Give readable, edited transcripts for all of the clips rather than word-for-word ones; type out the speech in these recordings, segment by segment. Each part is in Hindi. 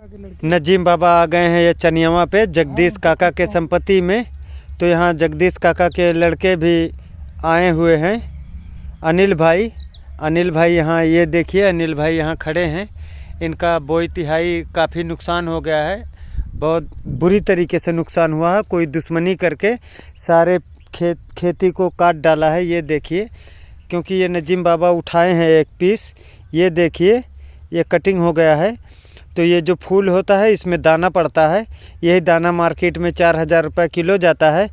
नजीम बाबा आ गए हैं ये चनियावा पे जगदीश काका के संपत्ति में। तो यहाँ जगदीश काका के लड़के भी आए हुए हैं, अनिल भाई यहाँ ये देखिए, अनिल भाई यहाँ खड़े हैं। इनका बोई तिहाई काफ़ी नुकसान हो गया है, बहुत बुरी तरीके से नुकसान हुआ है। कोई दुश्मनी करके सारे खेती को काट डाला है। ये देखिए, क्योंकि ये नजीम बाबा उठाए हैं एक पीस, ये देखिए ये कटिंग हो गया है। तो ये जो फूल होता है इसमें दाना पड़ता है, यही दाना मार्केट में 4000 रुपये किलो जाता है।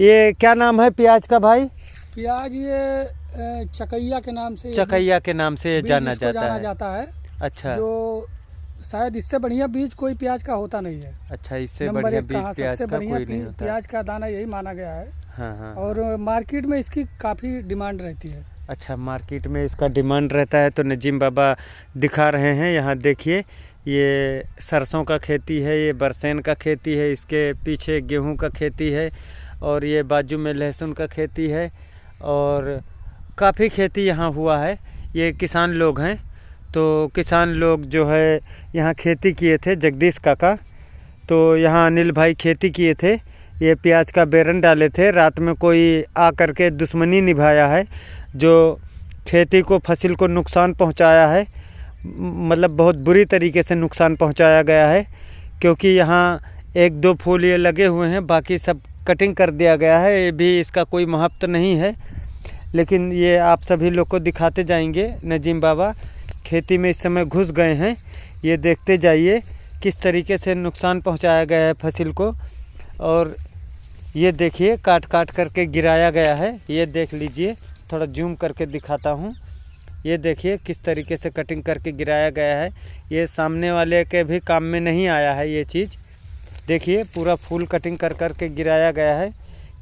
ये क्या नाम है प्याज का भाई? प्याज ये चकैया के नाम से जाना जाता है। अच्छा, जो शायद इससे बढ़िया बीज कोई प्याज का होता नहीं है। अच्छा, इससे बढ़िया बीज प्याज का कोई नहीं होता। प्याज का दाना यही माना गया है। हाँ। और मार्केट में इसकी काफ़ी डिमांड रहती है। अच्छा, मार्केट में इसका डिमांड रहता है। तो नजीम बाबा दिखा रहे हैं, यहाँ देखिए ये सरसों का खेती है, ये बरसेन का खेती है, इसके पीछे गेहूं का खेती है, और ये बाजू में लहसुन का खेती है, और काफ़ी खेती यहाँ हुआ है। ये किसान लोग हैं। तो किसान लोग जो है यहाँ खेती किए थे, जगदीश काका। तो यहाँ अनिल भाई खेती किए थे, ये प्याज का बेरन डाले थे। रात में कोई आ करके दुश्मनी निभाया है, जो खेती को फसल को नुकसान पहुँचाया है, मतलब बहुत बुरी तरीके से नुकसान पहुंचाया गया है। क्योंकि यहाँ 1-2 फूल ये लगे हुए हैं, बाकी सब कटिंग कर दिया गया है। ये भी इसका कोई महत्व नहीं है, लेकिन ये आप सभी लोग को दिखाते जाएंगे। नजीम बाबा खेती में इस समय घुस गए हैं, ये देखते जाइए किस तरीके से नुकसान पहुंचाया गया है फसल को। और ये देखिए काट करके गिराया गया है, ये देख लीजिए, थोड़ा जूम करके दिखाता हूँ। ये देखिए किस तरीके से कटिंग करके गिराया गया है। ये सामने वाले के भी काम में नहीं आया है ये चीज़। देखिए पूरा फूल कटिंग करके गिराया गया है,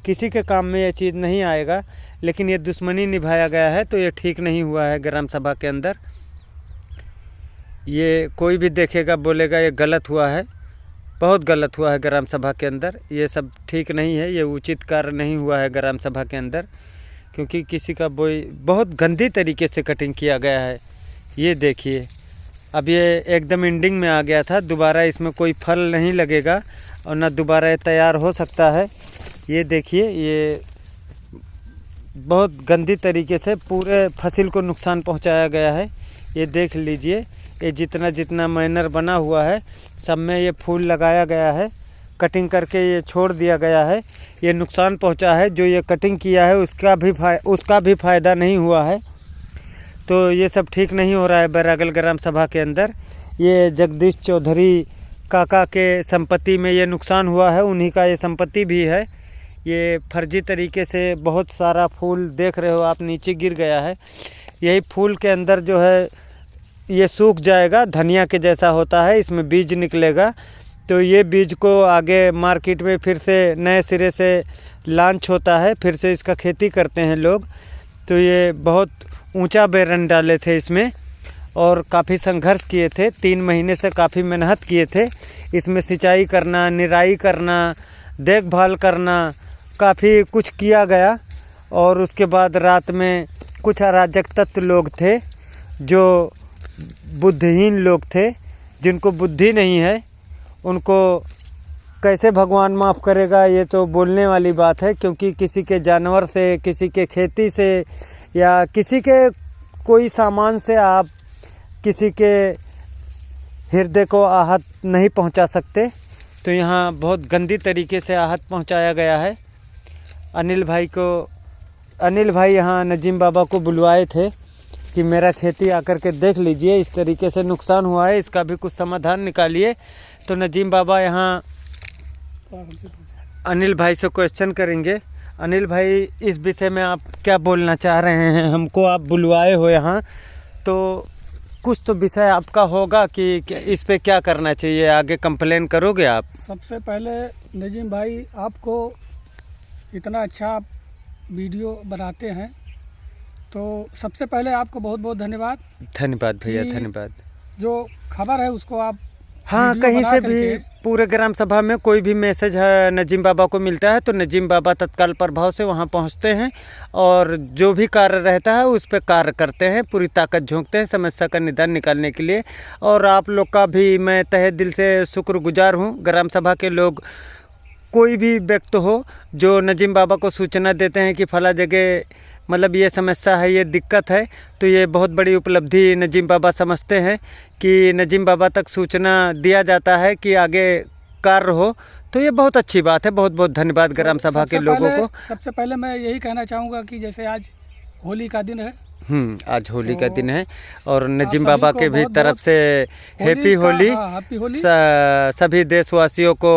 किसी के काम में ये चीज़ नहीं आएगा, लेकिन ये दुश्मनी निभाया गया है। तो ये ठीक नहीं हुआ है ग्राम सभा के अंदर। ये कोई भी देखेगा बोलेगा ये गलत हुआ है, बहुत गलत हुआ है ग्राम सभा के अंदर। ये सब ठीक नहीं है, ये उचित कार्य नहीं हुआ है ग्राम सभा के अंदर, क्योंकि किसी का बोई बहुत गंदी तरीके से कटिंग किया गया है। ये देखिए अब ये एकदम एंडिंग में आ गया था, दोबारा इसमें कोई फल नहीं लगेगा और ना दोबारा ये तैयार हो सकता है। ये देखिए ये बहुत गंदी तरीके से पूरे फसल को नुकसान पहुंचाया गया है। ये देख लीजिए, ये जितना मैनर बना हुआ है सब में ये फूल लगाया गया है, कटिंग करके ये छोड़ दिया गया है। ये नुकसान पहुंचा है, जो ये कटिंग किया है उसका भी फ़ायदा नहीं हुआ है। तो ये सब ठीक नहीं हो रहा है बैरागल ग्राम सभा के अंदर। ये जगदीश चौधरी काका के संपत्ति में ये नुकसान हुआ है, उन्हीं का ये संपत्ति भी है। ये फर्जी तरीके से बहुत सारा फूल देख रहे हो आप, नीचे गिर गया है। यही फूल के अंदर जो है ये सूख जाएगा, धनिया के जैसा होता है, इसमें बीज निकलेगा। तो ये बीज को आगे मार्केट में फिर से नए सिरे से लॉन्च होता है, फिर से इसका खेती करते हैं लोग। तो ये बहुत ऊंचा बेरन डाले थे इसमें, और काफ़ी संघर्ष किए थे, 3 महीने से काफ़ी मेहनत किए थे। इसमें सिंचाई करना, निराई करना, देखभाल करना, काफ़ी कुछ किया गया। और उसके बाद रात में कुछ अराजक तत्व लोग थे, जो बुद्धिहीन लोग थे, जिनको बुद्धि नहीं है, उनको कैसे भगवान माफ़ करेगा, ये तो बोलने वाली बात है। क्योंकि किसी के जानवर से, किसी के खेती से, या किसी के कोई सामान से आप किसी के हृदय को आहत नहीं पहुंचा सकते। तो यहाँ बहुत गंदी तरीके से आहत पहुंचाया गया है। अनिल भाई यहाँ नजीम बाबा को बुलवाए थे कि मेरा खेती आकर के देख लीजिए, इस तरीके से नुकसान हुआ है, इसका भी कुछ समाधान निकालिए। तो नजीम बाबा यहाँ अनिल भाई से क्वेश्चन करेंगे। अनिल भाई, इस विषय में आप क्या बोलना चाह रहे हैं? हमको आप बुलवाए हो यहाँ, तो कुछ तो विषय आपका होगा कि इस पे क्या करना चाहिए, आगे कंप्लेन करोगे आप? सबसे पहले नजीम भाई, आपको इतना अच्छा वीडियो बनाते हैं, तो सबसे पहले आपको बहुत बहुत धन्यवाद। धन्यवाद भैया, धन्यवाद। जो खबर है उसको आप हाँ, वीडियो कहीं बना से करके भी पूरे ग्राम सभा में कोई भी मैसेज है नजीम बाबा को मिलता है तो नजीम बाबा तत्काल प्रभाव से वहाँ पहुँचते हैं और जो भी कार्य रहता है उस पर कार्य करते हैं, पूरी ताकत झोंकते हैं समस्या का निदान निकालने के लिए। और आप लोग का भी मैं तहे दिल से शुक्रगुजार हूँ। ग्राम सभा के लोग कोई भी व्यक्ति हो जो नजीम बाबा को सूचना देते हैं कि फला जगह मतलब ये समस्या है, ये दिक्कत है, तो ये बहुत बड़ी उपलब्धि नजीम बाबा समझते हैं कि नजीम बाबा तक सूचना दिया जाता है कि आगे कार्य हो। तो ये बहुत अच्छी बात है। बहुत बहुत धन्यवाद ग्राम सभा के लोगों को। सबसे पहले मैं यही कहना चाहूँगा कि जैसे आज होली का दिन है, आज होली का तो दिन है और नजीम सभी बाबा को के भी बहुत तरफ बहुत से हैप्पी होली। हैप्पी होली। सभी देशवासियों को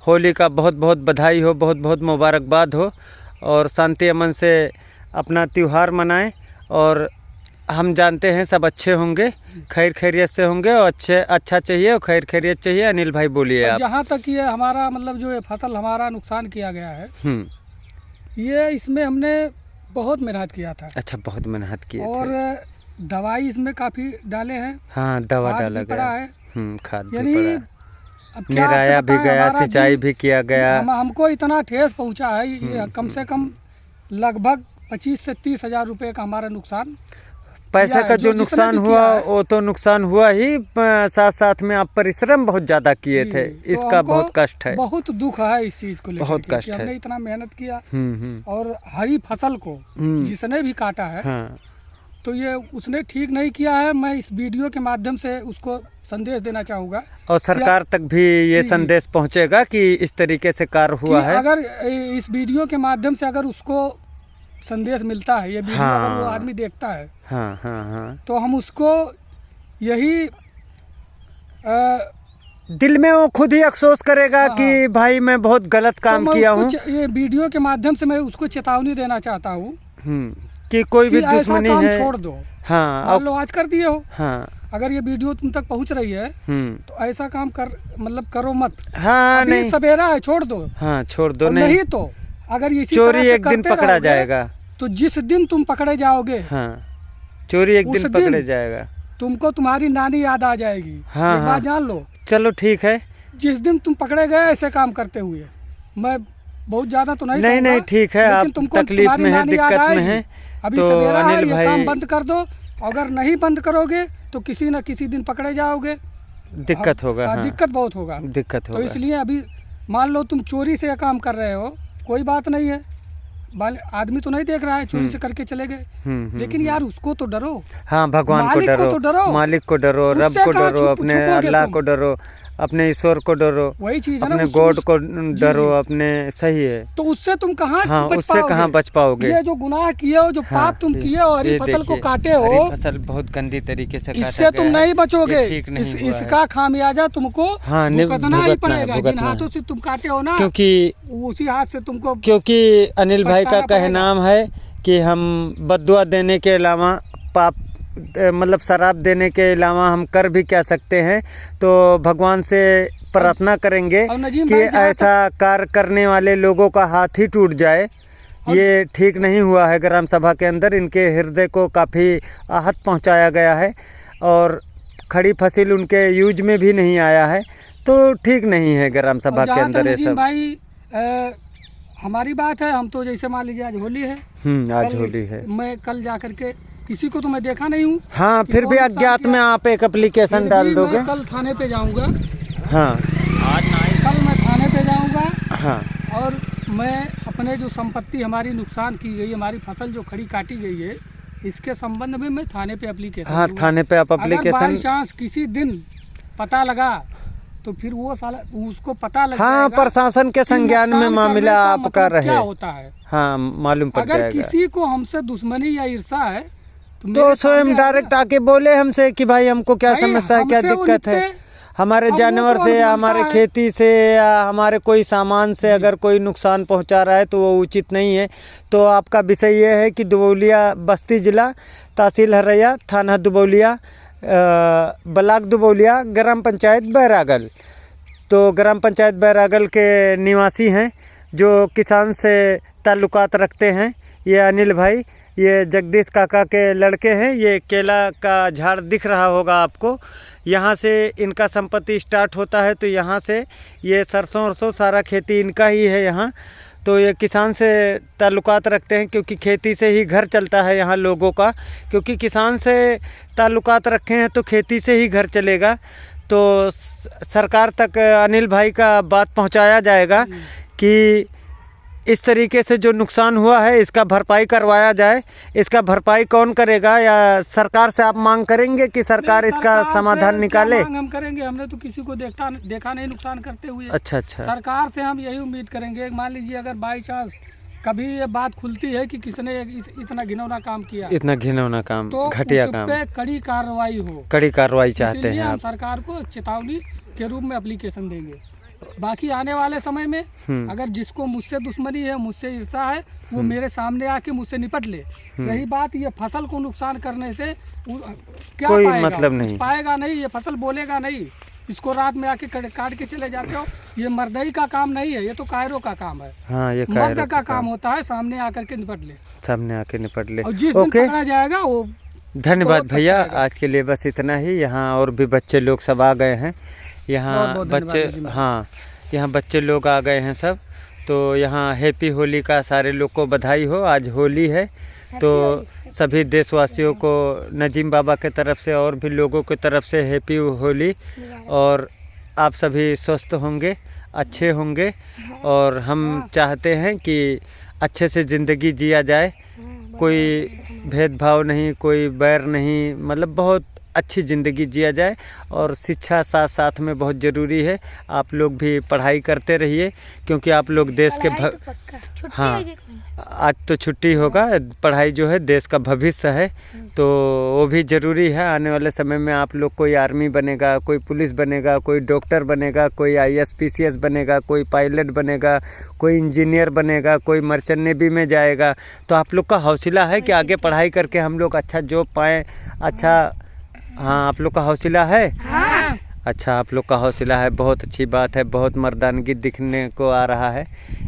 होली का बहुत बहुत बधाई हो, बहुत बहुत मुबारकबाद हो और शांति अमन से अपना त्यौहार मनाएं। और हम जानते हैं सब अच्छे होंगे, खैर खैरियत से होंगे और अच्छा चाहिए और खैर खैरियत चाहिए। अनिल भाई बोलिए आप। जहाँ तक ये हमारा मतलब जो ये फसल हमारा नुकसान किया गया है, ये इसमें हमने बहुत मेहनत किया था। अच्छा, बहुत मेहनत की और दवाई इसमें काफ़ी डाले हैं। हाँ, दवा डाला गया है, खाद भी यानी पड़ा, निराया भी गया, सिंचाई भी किया गया। हमको इतना ठेस पहुंचा है, ये कम से कम लगभग 25 से 30 हज़ार रुपये का हमारा नुकसान। पैसे का जो नुकसान हुआ वो तो नुकसान हुआ ही, साथ साथ में आप परिश्रम बहुत ज़्यादा किए थे, इसका बहुत कष्ट है, बहुत दुख है इस चीज़ को लेकर। बहुत कष्ट है। हमने इतना मेहनत किया और हरी फसल को जिसने भी काटा है, तो ये उसने ठीक नहीं किया है। मैं इस वीडियो के माध्यम से उसको संदेश देना चाहूँगा और सरकार तक भी ये संदेश पहुँचेगा कि इस तरीके से कार्य हुआ है। अगर इस वीडियो के माध्यम से अगर उसको संदेश मिलता है, ये वीडियो अगर वो आदमी देखता है, तो हम उसको यही दिल में वो खुद ही अफसोस करेगा कि भाई मैं बहुत गलत काम किया हूँ। ये वीडियो के माध्यम से मैं उसको चेतावनी देना चाहता हूँ कि कोई भी दुश्मनी काम है, छोड़ दो। हाँ, लो आज कर दिए हो, हाँ, अगर ये वीडियो तुम तक पहुँच रही है तो ऐसा काम कर मतलब करो मत। हाँ, नहीं सवेरा है, छोड़ दो। हाँ, छोड़ दो। नहीं तो अगर इसी चोरी एक दिन पकड़ा जाएगा, तो जिस दिन तुम पकड़े जाओगे, चोरी एक दिन पकड़े जाएगा, तुमको तुम्हारी नानी याद आ जाएगी। एक बात जान लो। चलो ठीक है, जिस दिन तुम पकड़े गए ऐसे काम करते हुए, मैं बहुत ज्यादा तो नहीं ठीक है, आप तकलीफ में है, दिक्कत में है, अभी सवेरा है, ये काम बंद कर दो। अगर नहीं बंद करोगे तो किसी न किसी दिन पकड़े जाओगे, दिक्कत होगा। दिक्कत बहुत होगा, दिक्कत होगा। तो इसलिए अभी मान लो तुम चोरी से काम कर रहे हो, कोई बात नहीं है, आदमी तो नहीं देख रहा है, चोरी से करके चले गए, लेकिन यार उसको तो डरो। हाँ, भगवान को डरो, मालिक को डरो, रब को डरो, अपने अल्लाह को डरो, अपने ईश्वर को डरो, वही चीज है ना, अपने गॉड को डरो, अपने सही है। तो उससे तुम कहाँ उससे कहाँ बच पाओगे? ये जो गुनाह किए हो, जो पाप तुम किए हो, हरी फसल को काटे हो, फसल बहुत गंदी तरीके से इससे तुम नहीं बचोगे। इसका खामियाजा तुमको भुगतना ही पड़ेगा। जिन हाथों से तुम काटे हो ना, क्योंकि उसी हाथ से तुमको, क्योंकि अनिल भाई का कहनाम है कि हम बद्दुआ देने के अलावा, पाप मतलब शराब देने के अलावा हम कर भी क्या सकते हैं। तो भगवान से प्रार्थना करेंगे कि ऐसा कार्य करने वाले लोगों का हाथ ही टूट जाए। ये ठीक नहीं हुआ है ग्राम सभा के अंदर, इनके हृदय को काफ़ी आहत पहुंचाया गया है और खड़ी फसल उनके यूज में भी नहीं आया है, तो ठीक नहीं है ग्राम सभा के अंदर ये सब। भाई हमारी बात है, हम तो जैसे मान लीजिए आज होली है, आज होली है, मैं कल जा करके किसी को तो मैं देखा नहीं हूँ। हाँ, फिर भी अज्ञात में आप एक एप्लीकेशन डाल दोगे। कल थाने पे जाऊँगा। हाँ, कल मैं थाने पे जाऊँगा। हाँ, और मैं अपने जो संपत्ति हमारी नुकसान की गई, हमारी फसल जो खड़ी काटी गई है, इसके संबंध में मैं थाने पे एप्लीकेशन। हाँ, थाने पे आप एप्लीकेशन। बाई चांस किसी दिन पता लगा तो फिर वो साला उसको पता लग जाएगा। हाँ, प्रशासन के संज्ञान में मामला आपका रहे, क्या होता है, हाँ, मालूम पड़ जाएगा। अगर किसी को हमसे दुश्मनी या ईर्षा है तो स्वयं डायरेक्ट आके बोले हमसे कि भाई हमको क्या समस्या है, क्या दिक्कत है, हमारे जानवर से या हमारे खेती से या हमारे कोई सामान से अगर कोई नुकसान पहुंचा रहा है तो वो उचित नहीं है। तो आपका विषय ये है कि दुबौलिया बस्ती जिला, तहसील हरैया, थाना दुबौलिया, ब्लॉक दुबौलिया, ग्राम पंचायत बैरागल। तो ग्राम पंचायत बैरागल के निवासी हैं जो किसान से ताल्लुकात रखते हैं, ये अनिल भाई ये जगदीश काका के लड़के हैं। ये केला का झाड़ दिख रहा होगा आपको, यहाँ से इनका संपत्ति स्टार्ट होता है। तो यहाँ से ये सरसों वरसों सारा खेती इनका ही है यहाँ। तो ये किसान से ताल्लुकात रखते हैं, क्योंकि खेती से ही घर चलता है यहाँ लोगों का। क्योंकि किसान से ताल्लुकात रखे हैं तो खेती से ही घर चलेगा। तो सरकार तक अनिल भाई का बात पहुँचाया जाएगा कि इस तरीके से जो नुकसान हुआ है इसका भरपाई करवाया जाए। इसका भरपाई कौन करेगा, या सरकार से आप मांग करेंगे कि सरकार इसका समाधान निकाले? मांग हम करेंगे, हमने तो किसी को देखा नहीं नुकसान करते हुए। अच्छा अच्छा। सरकार से हम यही उम्मीद करेंगे, मान लीजिए अगर बाई चांस कभी ये बात खुलती है कि किसने इतना घिनौना काम किया, इतना घिनौना काम, तो घटिया काम, पे कड़ी कार्रवाई हो। कड़ी कार्रवाई चाहते हैं हम आप? सरकार को चेतावनी के रूप में एप्लीकेशन देंगे। बाकी आने वाले समय में अगर जिसको मुझसे दुश्मनी है, मुझसे ईर्ष्या है, वो मेरे सामने आके मुझसे निपट ले। रही बात ये फसल को नुकसान करने से क्या कोई पाएगा? मतलब नहीं पाएगा नहीं, ये फसल बोलेगा नहीं। इसको रात में आके काट के चले जाते हो। ये मर्दई का काम नहीं है, ये तो कायरों का काम है। हाँ, ये मर्द का काम होता है सामने आकर के निपट ले, सामने आके निपट ले। और जिस दिन पकड़ा जाएगा वो। धन्यवाद भैया, आज के लिए बस इतना ही। यहाँ और भी बच्चे लोग सब आ गए हैं। यहाँ बच्चे, हाँ यहाँ बच्चे लोग आ गए हैं सब। तो यहाँ हैप्पी होली का सारे लोग को बधाई हो। आज होली है, तो सभी देशवासियों को नजीम बाबा के तरफ से और भी लोगों की तरफ से हैप्पी होली। और आप सभी स्वस्थ होंगे, अच्छे होंगे, और हम चाहते हैं कि अच्छे से ज़िंदगी जिया जाए। कोई भेदभाव नहीं, कोई बैर नहीं, मतलब बहुत अच्छी ज़िंदगी जिया जाए। और शिक्षा साथ साथ में बहुत ज़रूरी है। आप लोग भी पढ़ाई करते रहिए, क्योंकि आप लोग देश के हाँ, आज तो छुट्टी होगा। पढ़ाई जो है देश का भविष्य है, तो वो भी ज़रूरी है। आने वाले समय में आप लोग कोई आर्मी बनेगा, कोई पुलिस बनेगा, कोई डॉक्टर बनेगा, कोई IAS PCS बनेगा, कोई पायलट बनेगा, कोई इंजीनियर बनेगा, कोई मर्चेंट नेवी में जाएगा। तो आप लोग का हौसला है कि आगे पढ़ाई करके हम लोग अच्छा जॉब पाएँ, अच्छा। हाँ, आप लोग का हौसला है? हाँ। अच्छा, आप लोग का हौसला है, बहुत अच्छी बात है। बहुत मर्दानगी दिखने को आ रहा है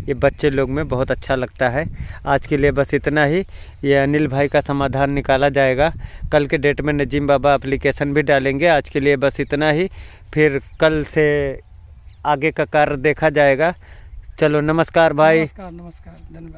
ये बच्चे लोग में, बहुत अच्छा लगता है। आज के लिए बस इतना ही। ये अनिल भाई का समाधान निकाला जाएगा। कल के डेट में नजीम बाबा एप्लीकेशन भी डालेंगे। आज के लिए बस इतना ही, फिर कल से आगे का कार्य देखा जाएगा। चलो, नमस्कार भाई। नमस्कार, धन्यवाद।